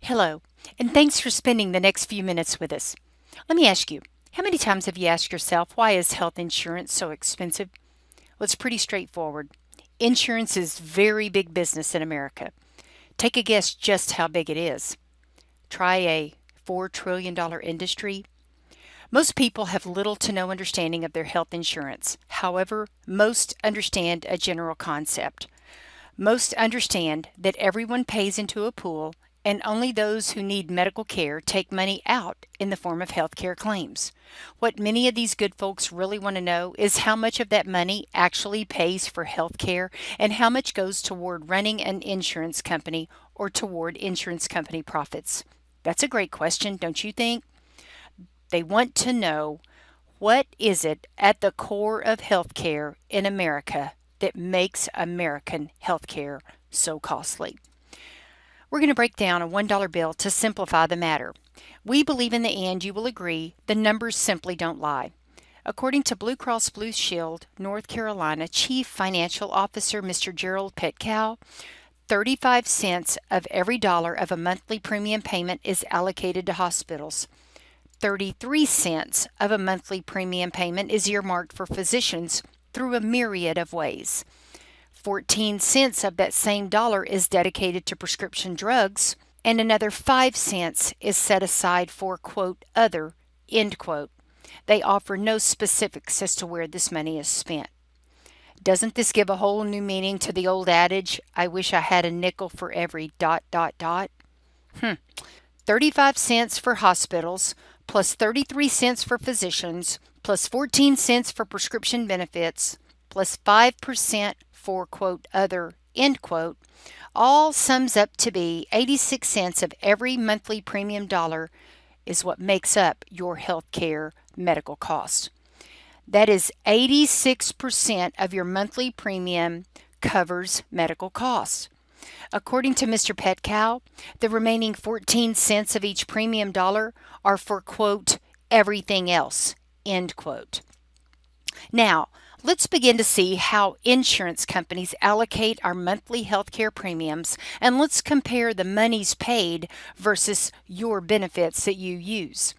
Hello, and thanks for spending the next few minutes with us. Let me ask you, how many times have you asked yourself, why is health insurance so expensive? Well, it's pretty straightforward. Insurance is very big business in America. Take a guess just how big it is. Try a $4 trillion industry. Most people have little to no understanding of their health insurance. However, most understand a general concept. Most understand that everyone pays into a pool and only those who need medical care take money out in the form of health care claims. What many of these good folks really want to know is how much of that money actually pays for health care and how much goes toward running an insurance company or toward insurance company profits. That's a great question, don't you think? They want to know, what is it at the core of healthcare in America that makes American healthcare so costly? We're going to break down a $1 bill to simplify the matter. We believe in the end you will agree the numbers simply don't lie. According to Blue Cross Blue Shield, North Carolina Chief Financial Officer Mr. Gerald Petcow, 35 cents of every dollar of a monthly premium payment is allocated to hospitals. 33 cents of a monthly premium payment is earmarked for physicians through a myriad of ways. 14 cents of that same dollar is dedicated to prescription drugs, and another 5 cents is set aside for, quote, other, end quote. They offer no specifics as to where this money is spent. Doesn't this give a whole new meaning to the old adage, I wish I had a nickel for every dot, dot, dot? 35 cents for hospitals, plus 33 cents for physicians, plus 14 cents for prescription benefits, plus 5% for, quote, other, end quote, all sums up to be 86 cents of every monthly premium dollar is what makes up your health care medical cost. That is 86% of your monthly premium covers medical costs. According to Mr. Petcow, the remaining 14 cents of each premium dollar are for, quote, everything else, end quote. Now, let's begin to see how insurance companies allocate our monthly healthcare premiums, and let's compare the monies paid versus your benefits that you use.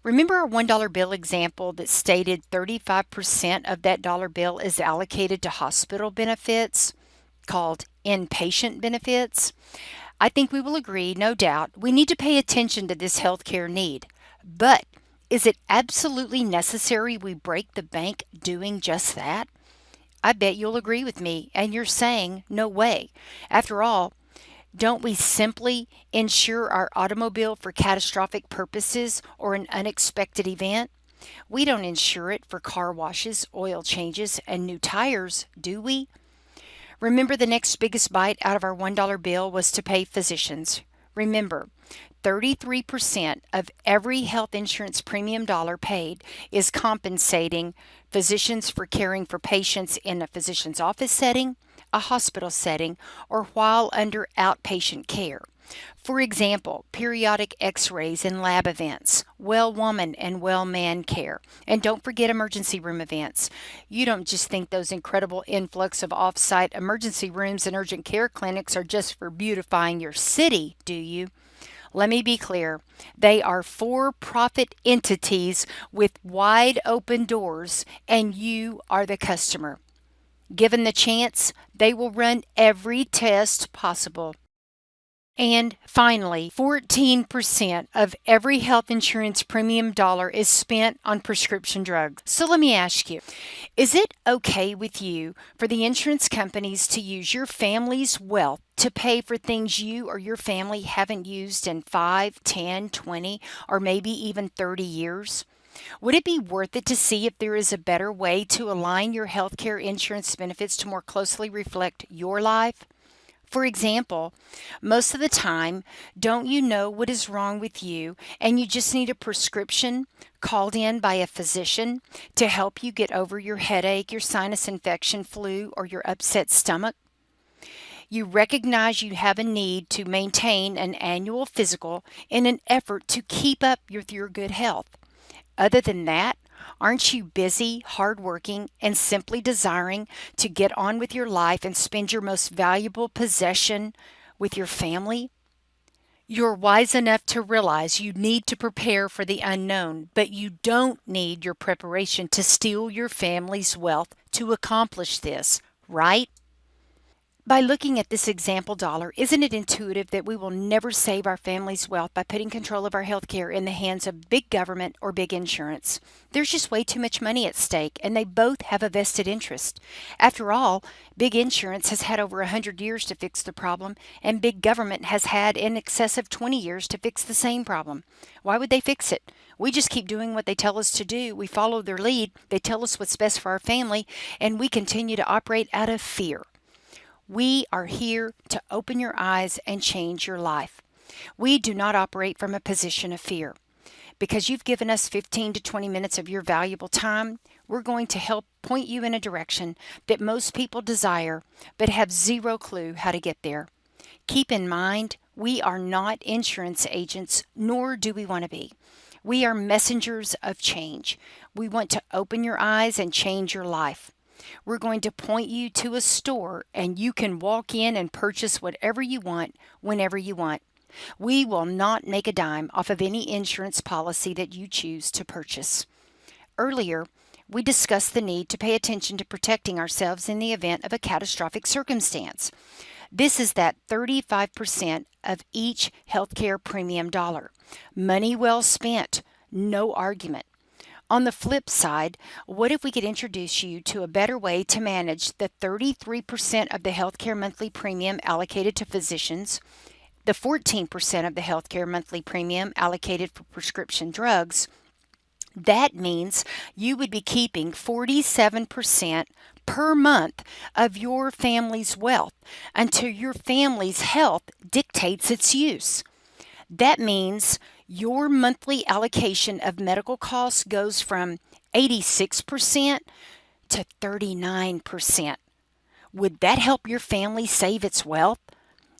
Remember our $1 bill example that stated 35% of that dollar bill is allocated to hospital benefits, called inpatient benefits? I think we will agree, no doubt, we need to pay attention to this healthcare need. But is it absolutely necessary we break the bank doing just that? I bet you'll agree with me, and you're saying, no way. After all, don't we simply insure our automobile for catastrophic purposes or an unexpected event? We don't insure it for car washes, oil changes, and new tires, do we? Remember, the next biggest bite out of our $1 bill was to pay physicians. Remember, 33% of every health insurance premium dollar paid is compensating physicians for caring for patients in a physician's office setting, a hospital setting, or while under outpatient care. For example, periodic x-rays and lab events, well woman and well man care, and don't forget emergency room events. You don't just think those incredible influx of off-site emergency rooms and urgent care clinics are just for beautifying your city, do you? Let me be clear. They are for-profit entities with wide open doors, and you are the customer. Given the chance, they will run every test possible. And finally, 14% of every health insurance premium dollar is spent on prescription drugs. So let me ask you, is it okay with you for the insurance companies to use your family's wealth to pay for things you or your family haven't used in 5, 10, 20, or maybe even 30 years? Would it be worth it to see if there is a better way to align your healthcare insurance benefits to more closely reflect your life? For example, most of the time, don't you know what is wrong with you and you just need a prescription called in by a physician to help you get over your headache, your sinus infection, flu, or your upset stomach? You recognize you have a need to maintain an annual physical in an effort to keep up with your good health. Other than that, aren't you busy, hardworking, and simply desiring to get on with your life and spend your most valuable possession with your family? You're wise enough to realize you need to prepare for the unknown, but you don't need your preparation to steal your family's wealth to accomplish this, right? By looking at this example dollar, isn't it intuitive that we will never save our family's wealth by putting control of our health care in the hands of big government or big insurance? There's just way too much money at stake, and they both have a vested interest. After all, big insurance has had over 100 years to fix the problem, and big government has had in excess of 20 years to fix the same problem. Why would they fix it? We just keep doing what they tell us to do. We follow their lead. They tell us what's best for our family, and we continue to operate out of fear. We are here to open your eyes and change your life. We do not operate from a position of fear. Because you've given us 15 to 20 minutes of your valuable time, we're going to help point you in a direction that most people desire but have zero clue how to get there. Keep in mind, we are not insurance agents, nor do we want to be. We are messengers of change. We want to open your eyes and change your life. We're going to point you to a store and you can walk in and purchase whatever you want whenever you want. We will not make a dime off of any insurance policy that you choose to purchase. Earlier, we discussed the need to pay attention to protecting ourselves in the event of a catastrophic circumstance. This is that 35% of each healthcare premium dollar. Money well spent, no argument. On the flip side, what if we could introduce you to a better way to manage the 33% of the healthcare monthly premium allocated to physicians, the 14% of the healthcare monthly premium allocated for prescription drugs? That means you would be keeping 47% per month of your family's wealth until your family's health dictates its use. That means your monthly allocation of medical costs goes from 86% to 39%. Would that help your family save its wealth?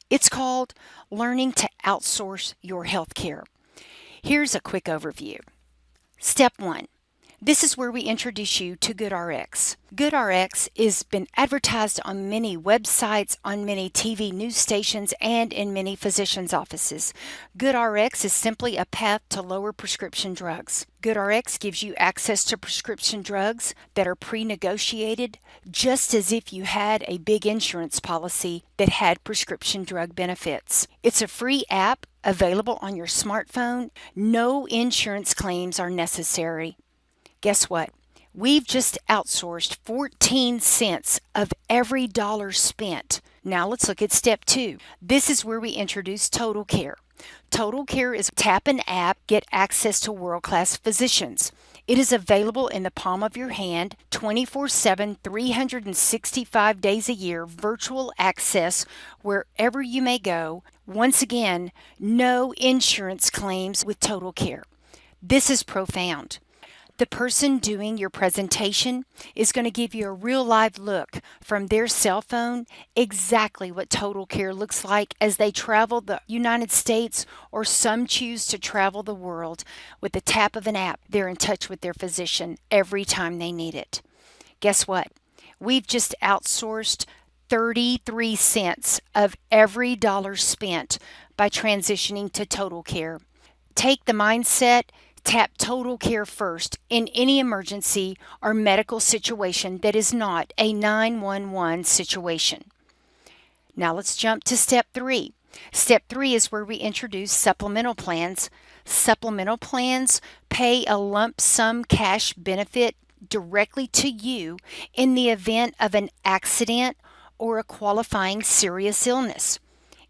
It's called learning to outsource your health care. Here's a quick overview. Step 1. This is where we introduce you to GoodRx. GoodRx has been advertised on many websites, on many TV news stations, and in many physicians' offices. GoodRx is simply a path to lower prescription drugs. GoodRx gives you access to prescription drugs that are pre-negotiated, just as if you had a big insurance policy that had prescription drug benefits. It's a free app available on your smartphone. No insurance claims are necessary. Guess what? We've just outsourced 14 cents of every dollar spent. Now let's look at step 2. This is where we introduce Total Care. Total Care is tap an app, get access to world-class physicians. It is available in the palm of your hand, 24/7, 365 days a year, virtual access wherever you may go. Once again, no insurance claims with Total Care. This is profound. The person doing your presentation is going to give you a real live look from their cell phone exactly what Total Care looks like as they travel the United States, or some choose to travel the world. With the tap of an app, they're in touch with their physician every time they need it. Guess what? We've just outsourced 33 cents of every dollar spent by transitioning to Total Care. Take the mindset. Tap Total Care first in any emergency or medical situation that is not a 911 situation. Now let's jump to step 3. Step 3 is where we introduce supplemental plans. Supplemental plans pay a lump sum cash benefit directly to you in the event of an accident or a qualifying serious illness.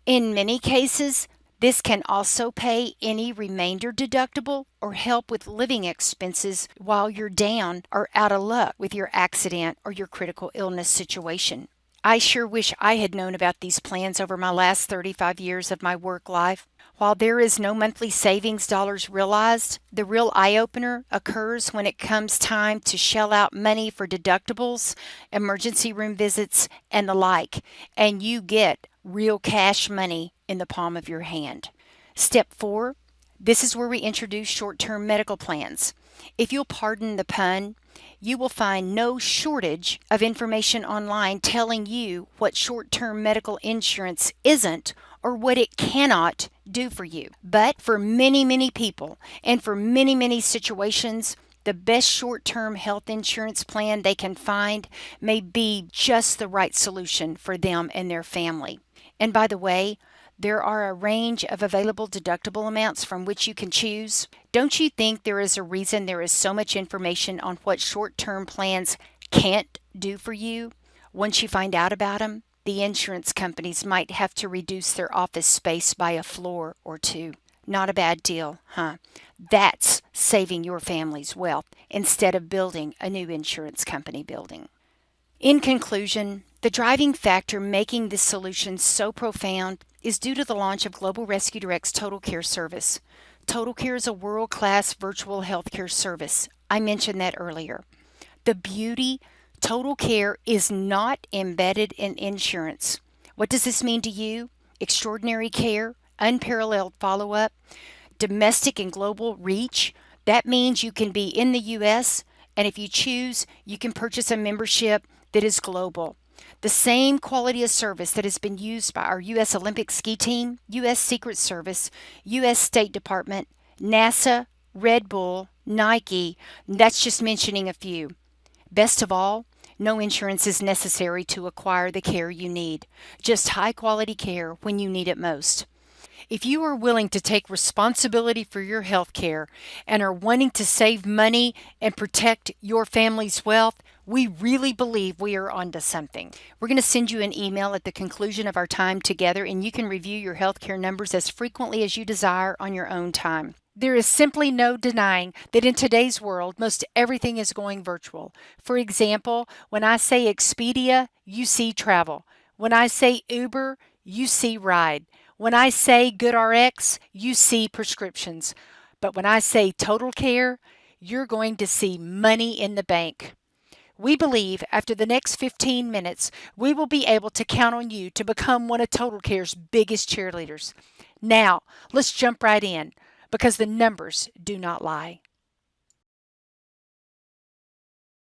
In many cases, this can also pay any remainder deductible or help with living expenses while you're down or out of luck with your accident or your critical illness situation. I sure wish I had known about these plans over my last 35 years of my work life. While there is no monthly savings dollars realized, the real eye-opener occurs when it comes time to shell out money for deductibles, emergency room visits, and the like, and you get real cash money in the palm of your hand. Step 4, this is where we introduce short-term medical plans. If you'll pardon the pun, you will find no shortage of information online telling you what short-term medical insurance isn't or what it cannot do for you. But for many, many people and for many, many situations, the best short-term health insurance plan they can find may be just the right solution for them and their family. And by the way, there are a range of available deductible amounts from which you can choose. Don't you think there is a reason there is so much information on what short-term plans can't do for you? Once you find out about them, the insurance companies might have to reduce their office space by a floor or two. Not a bad deal, huh? That's saving your family's wealth instead of building a new insurance company building. In conclusion, the driving factor making this solution so profound is due to the launch of Global Rescue Direct's Total Care service. Total Care is a world-class virtual healthcare service. I mentioned that earlier. The beauty, Total Care is not embedded in insurance. What does this mean to you? Extraordinary care, unparalleled follow-up, domestic and global reach. That means you can be in the U.S., and if you choose, you can purchase a membership that is global. The same quality of service that has been used by our U.S. Olympic ski team, U.S. Secret Service, U.S. State Department, NASA, Red Bull, Nike, that's just mentioning a few. Best of all, no insurance is necessary to acquire the care you need. Just high quality care when you need it most. If you are willing to take responsibility for your health care and are wanting to save money and protect your family's wealth, we really believe we are onto something. We're going to send you an email at the conclusion of our time together, and you can review your healthcare numbers as frequently as you desire on your own time. There is simply no denying that in today's world, most everything is going virtual. For example, when I say Expedia, you see travel. When I say Uber, you see ride. When I say GoodRx, you see prescriptions. But when I say Total Care, you're going to see money in the bank. We believe after the next 15 minutes, we will be able to count on you to become one of Total Care's biggest cheerleaders. Now, let's jump right in because the numbers do not lie.